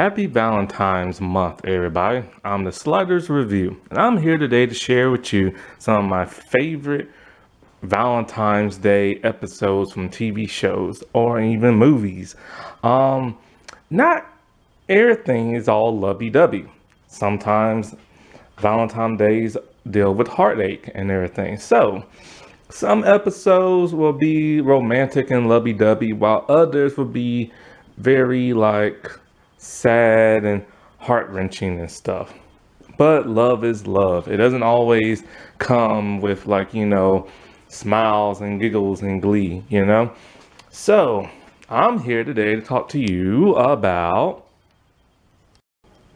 Happy Valentine's month, everybody. I'm the Sliders Review, and I'm here today to share with you some of my favorite Valentine's Day episodes from TV shows or even movies. Not everything is all lovey-dovey. Sometimes Valentine's Days deal with heartache and everything. So, some episodes will be romantic and lovey-dovey, while others will be very sad and heart-wrenching and stuff. But love is love. It doesn't always come with smiles and giggles and glee. So, I'm here today to talk to you about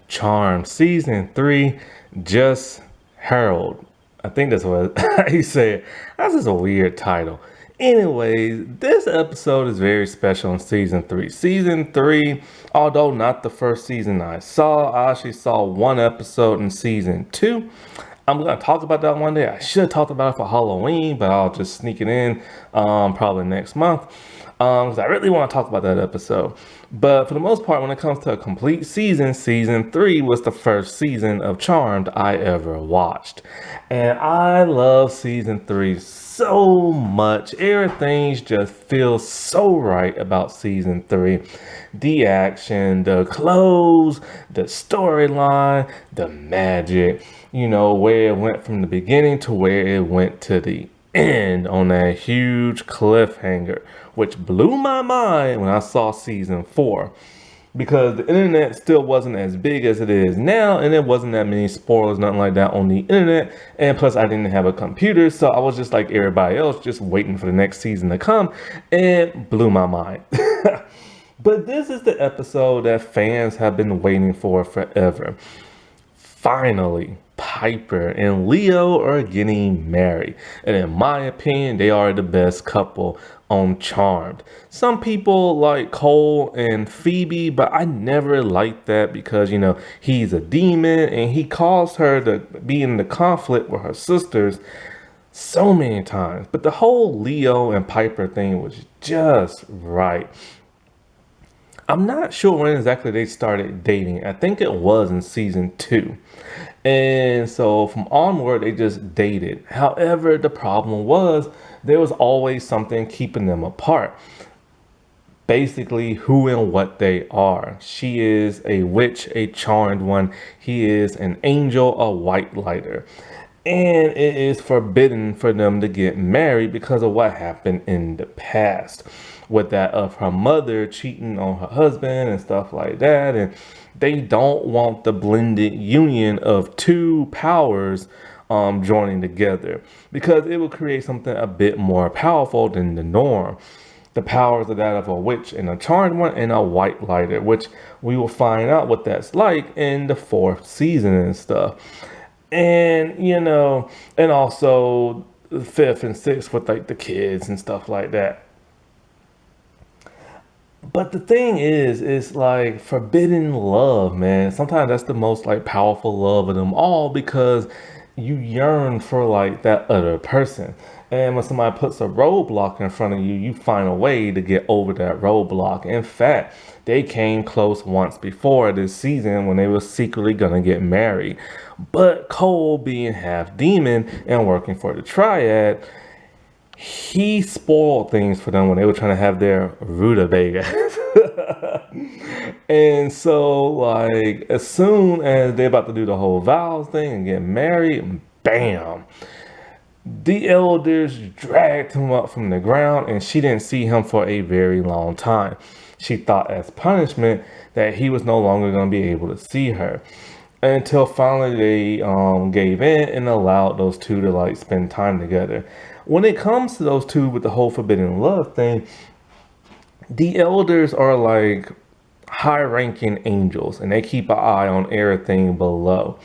Charmed Season 3, Just Harold. I think that's what he said. That's just a weird title. Anyways, this episode is very special in season 3. Season 3, although not the first season I actually saw one episode in season 2. I'm going to talk about that one day. I should have talked about it for Halloween, but I'll just sneak it in probably next month. Because I really want to talk about that episode. But for the most part, when it comes to a complete season, season 3 was the first season of Charmed I ever watched. And I love season 3 so much. Everything just feels so right about season 3. The action, the clothes, the storyline, the magic, where it went from the beginning to where it went to the end on that huge cliffhanger, which blew my mind when I saw season 4, because the internet still wasn't as big as it is now, and there wasn't that many spoilers, nothing like that on the internet, and plus I didn't have a computer, so I was just like everybody else, just waiting for the next season to come, and it blew my mind. But this is the episode that fans have been waiting for forever. Finally, Piper and Leo are getting married, and in my opinion, they are the best couple on Charmed. Some people like Cole and Phoebe, but I never liked that because, he's a demon and he caused her to be in the conflict with her sisters so many times. But the whole Leo and Piper thing was just right. I'm not sure when exactly they started dating. I think it was in season 2. And so from onward, they just dated. However, the problem was there was always something keeping them apart. Basically, who and what they are. She is a witch, a charmed one. He is an angel, a white lighter. And it is forbidden for them to get married because of what happened in the past, with that of her mother cheating on her husband and stuff like that. And they don't want the blended union of two powers joining together, because it will create something a bit more powerful than the norm. The powers are that of a witch and a charmed one and a white lighter, which we will find out what that's like in the 4th season and stuff. And, and also the 5th and 6th with the kids and stuff like that. But the thing is, it's forbidden love, man. Sometimes that's the most powerful love of them all, because you yearn for that other person. And when somebody puts a roadblock in front of you, you find a way to get over that roadblock. In fact, they came close once before this season when they were secretly gonna get married. But Cole, being half demon and working for the Triad, he spoiled things for them when they were trying to have their rutabaga. And so, as soon as they're about to do the whole vows thing and get married, bam! The elders dragged him up from the ground, and she didn't see him for a very long time. She thought as punishment that he was no longer going to be able to see her. Until finally they gave in and allowed those two to spend time together. When it comes to those two with the whole forbidden love thing, the elders are high-ranking angels, and they keep an eye on everything below.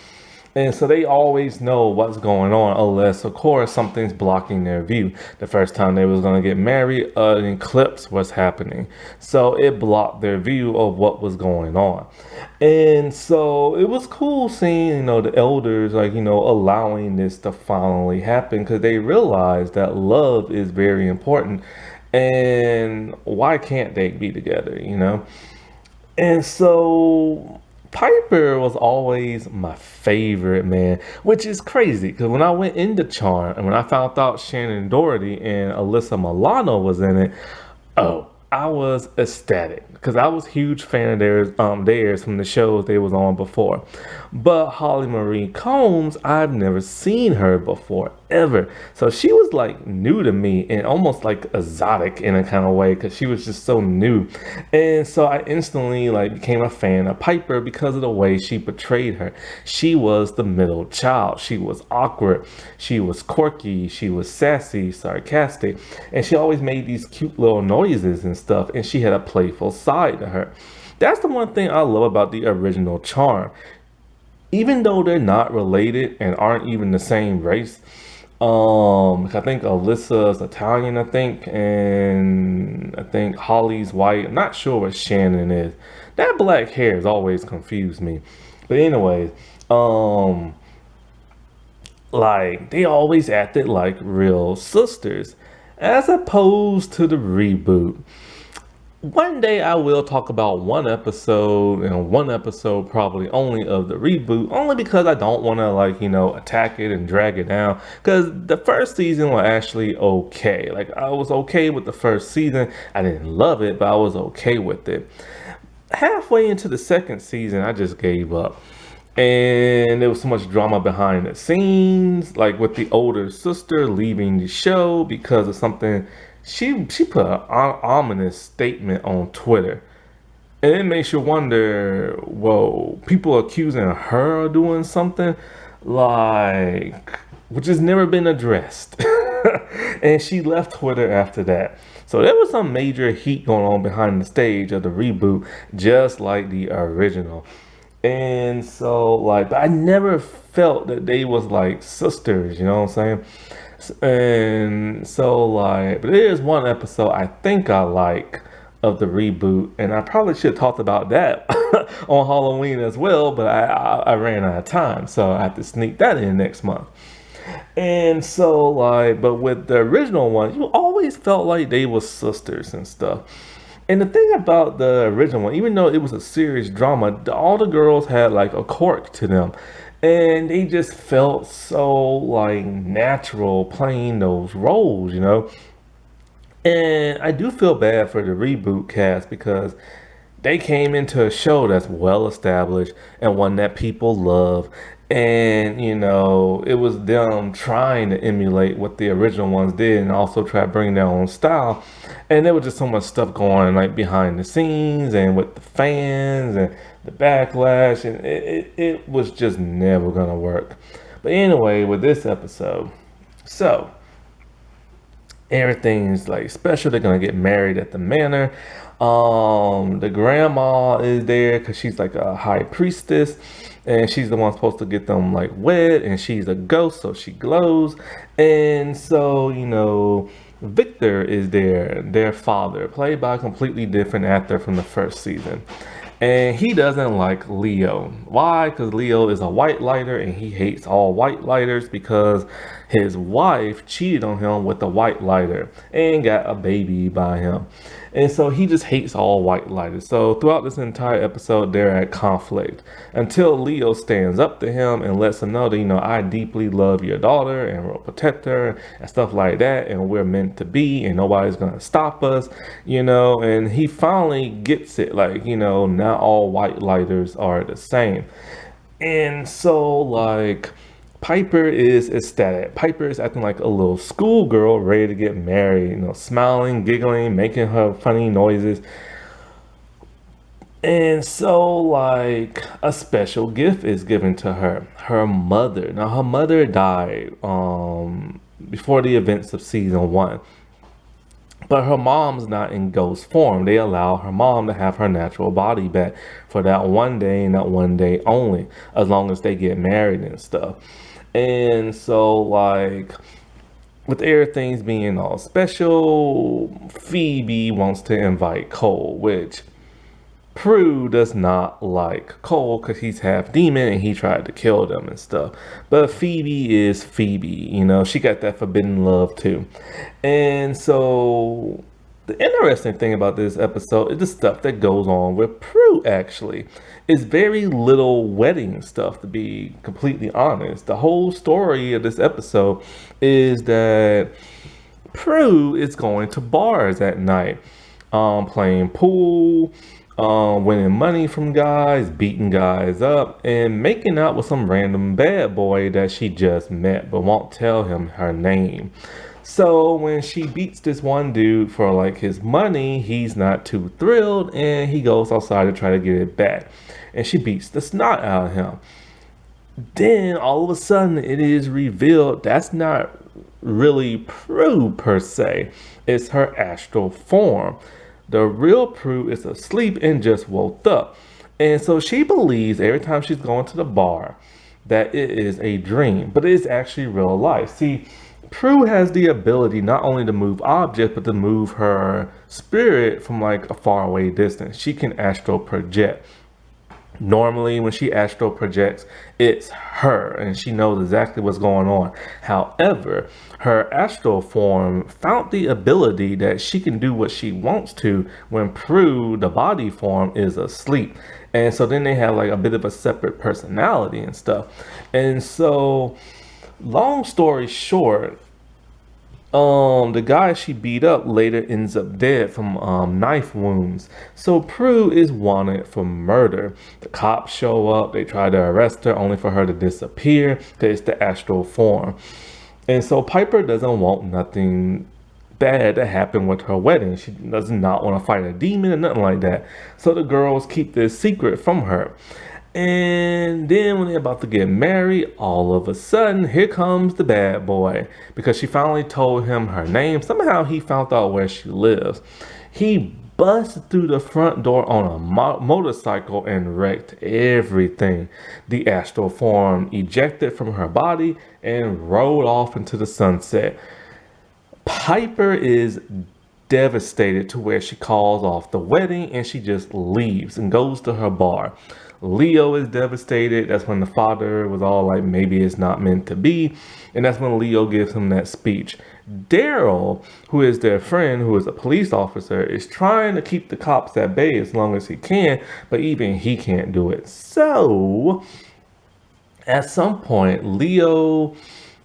And so they always know what's going on, unless, of course, something's blocking their view. The first time they was going to get married, an eclipse was happening. So it blocked their view of what was going on. And so it was cool seeing, the elders, allowing this to finally happen, because they realized that love is very important. And why can't they be together, And so Piper was always my favorite, man, which is crazy because when I went into Charm and when I found out Shannon Doherty and Alyssa Milano was in it, oh, I was ecstatic because I was a huge fan of theirs from the shows they was on before. But Holly Marie Combs, I've never seen her before ever. So she was like new to me and almost like exotic in a kind of way because she was just so new. And so I instantly like became a fan of Piper because of the way she portrayed her. She was the middle child. She was awkward. She was quirky. She was sassy, sarcastic, and she always made these cute little noises and stuff. And she had a playful side to her. That's the one thing I love about the original Charm, even though they're not related and aren't even the same race. I think Alyssa's Italian, I think, and I think Holly's white. I'm not sure what Shannon is. That black hair has always confused me. But anyways, um, like they always acted like real sisters, as opposed to the reboot. One day I will talk about one episode and one episode probably only of the reboot, only because I don't want to like, attack it and drag it down. Because the first season was actually okay. Like I was okay with the first season. I didn't love it, but I was okay with it. Halfway into the second season, I just gave up. And there was so much drama behind the scenes, like with the older sister leaving the show because of something she put an ominous statement on Twitter. And it makes you wonder, whoa, people accusing her of doing something like which has never been addressed. And she left Twitter after that. So there was some major heat going on behind the stage of the reboot, just like the original. And so like, but I never felt that they was like sisters, you know what I'm saying? And so like, but there is one episode I think I like of the reboot, and I probably should have talked about that on Halloween as well, but I ran out of time, so I have to sneak that in next month. And so like, but with the original one, you always felt like they were sisters and stuff. And the thing about the original one, even though it was a serious drama, all the girls had like a quirk to them. And they just felt so like natural playing those roles. And I do feel bad for the reboot cast because they came into a show that's well established and one that people love. And it was them trying to emulate what the original ones did and also try to bring their own style. And there was just so much stuff going on like behind the scenes and with the fans and the backlash, and it was just never gonna work. But anyway, with this episode, so everything is like special. They're gonna get married at the manor. The grandma is there because she's like a high priestess, and she's the one supposed to get them like wed, and she's a ghost, so she glows. And so Victor is there, their father, played by a completely different actor from the first season. And he doesn't like Leo. Why? Because Leo is a white lighter and he hates all white lighters because his wife cheated on him with a white lighter and got a baby by him. And so he just hates all white lighters. So throughout this entire episode, they're at conflict until Leo stands up to him and lets him know that, I deeply love your daughter and will protect her and stuff like that. And we're meant to be and nobody's going to stop us, and he finally gets it. Like, not all white lighters are the same. And so like, Piper is ecstatic. Piper is acting like a little schoolgirl ready to get married, smiling, giggling, making her funny noises. And so, like, a special gift is given to her. Her mother. Now, her mother died before the events of season one. But her mom's not in ghost form. They allow her mom to have her natural body back for that one day and that one day only, as long as they get married and stuff. And so, like, with everything being all special, Phoebe wants to invite Cole, which Prue does not like Cole because he's half demon and he tried to kill them and stuff. But Phoebe is Phoebe, she got that forbidden love too. And so The interesting thing about this episode is the stuff that goes on with Prue, actually. It's very little wedding stuff, to be completely honest. The whole story of this episode is that Prue is going to bars at night, playing pool, winning money from guys, beating guys up, and making out with some random bad boy that she just met but won't tell him her name. So when she beats this one dude for like his money, he's not too thrilled and he goes outside to try to get it back. And she beats the snot out of him. Then all of a sudden it is revealed that's not really Prue per se. It's her astral form. The real Prue is asleep and just woke up. And so she believes every time she's going to the bar that it is a dream, but it is actually real life. See, Prue has the ability not only to move objects, but to move her spirit from like a far away distance. She can astral project. Normally, when she astral projects, it's her and she knows exactly what's going on. However, her astral form found the ability that she can do what she wants to when Prue, the body form, is asleep. And so then they have like a bit of a separate personality and stuff. And so, long story short, the guy she beat up later ends up dead from knife wounds. So Prue is wanted for murder. The cops show up, they try to arrest her only for her to disappear because it's the astral form. And so Piper doesn't want nothing bad to happen with her wedding. She does not want to fight a demon or nothing like that. So the girls keep this secret from her. And then when they're about to get married, all of a sudden, here comes the bad boy. Because she finally told him her name. Somehow he found out where she lives. He busted through the front door on a motorcycle and wrecked everything. The astral form ejected from her body and rode off into the sunset. Piper is devastated to where she calls off the wedding and she just leaves and goes to her bar. Leo is devastated. That's when the father was all like, maybe it's not meant to be. And that's when Leo gives him that speech. Daryl, who is their friend, who is a police officer, is trying to keep the cops at bay as long as he can, but even he can't do it. So, at some point, Leo,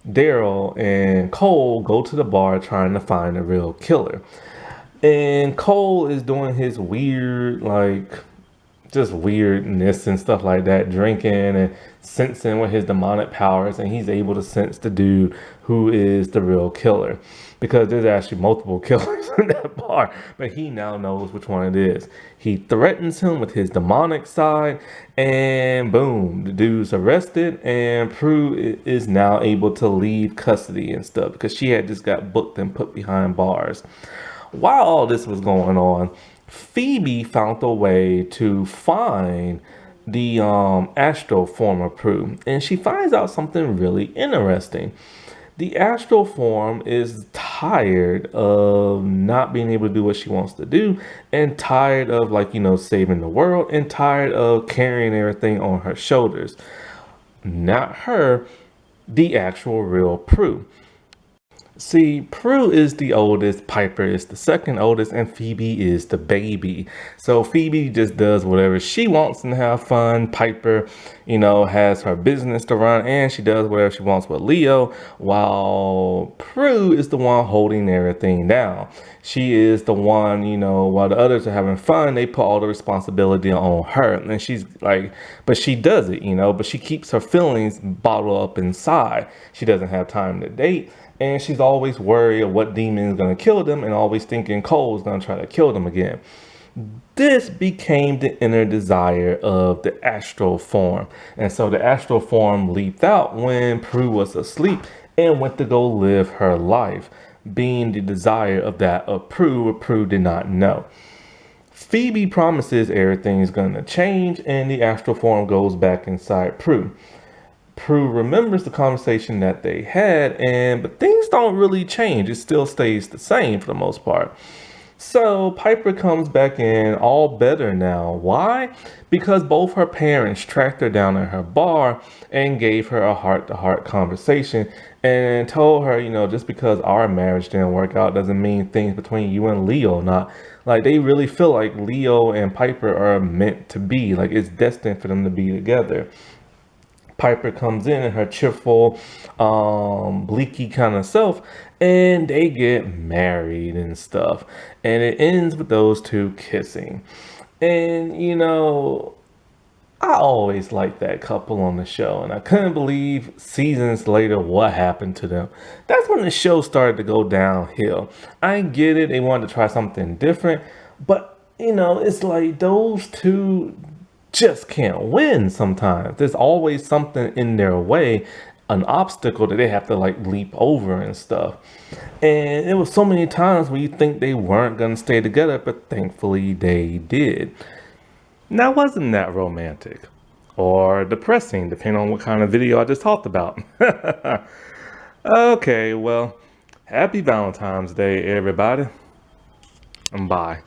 Daryl, and Cole go to the bar trying to find a real killer. And Cole is doing his weird, like, just weirdness and stuff like that, drinking and sensing with his demonic powers, and he's able to sense the dude who is the real killer, because there's actually multiple killers in that bar, but he now knows which one it is. He threatens him with his demonic side, and boom, the dude's arrested, and Prue is now able to leave custody and stuff because she had just got booked and put behind bars. While all this was going on, Phoebe found a way to find the astral form of Prue, and she finds out something really interesting. The astral form is tired of not being able to do what she wants to do, and tired of, like, saving the world, and tired of carrying everything on her shoulders. Not her, the actual real Prue. See, Prue is the oldest, Piper is the second oldest, and Phoebe is the baby. So Phoebe just does whatever she wants and have fun. Piper, has her business to run, and she does whatever she wants with Leo, while Prue is the one holding everything down. She is the one, while the others are having fun, they put all the responsibility on her. And she's like, but she does it, but she keeps her feelings bottled up inside. She doesn't have time to date. And she's always worried of what demon is going to kill them, and always thinking Cole's going to try to kill them again. This became the inner desire of the astral form. And so the astral form leaped out when Prue was asleep and went to go live her life, being the desire of that of Prue, what Prue did not know. Phoebe promises everything is going to change, and the astral form goes back inside Prue. Prue remembers the conversation that they had, but things don't really change. It still stays the same for the most part. So Piper comes back in all better now. Why? Because both her parents tracked her down at her bar and gave her a heart to heart conversation and told her, just because our marriage didn't work out doesn't mean things between you and Leo not. Like they really feel like Leo and Piper are meant to be. Like it's destined for them to be together. Piper comes in her cheerful, bleaky kind of self, and they get married and stuff. And it ends with those two kissing. And I always liked that couple on the show, and I couldn't believe seasons later what happened to them. That's when the show started to go downhill. I get it, they wanted to try something different, but it's like those two just can't win sometimes. There's always something in their way, an obstacle that they have to like leap over and stuff. And it was so many times where you think they weren't gonna stay together, but thankfully they did. Now, wasn't that romantic? Or depressing, depending on what kind of video I just talked about. Okay, well, happy Valentine's Day, everybody. And bye.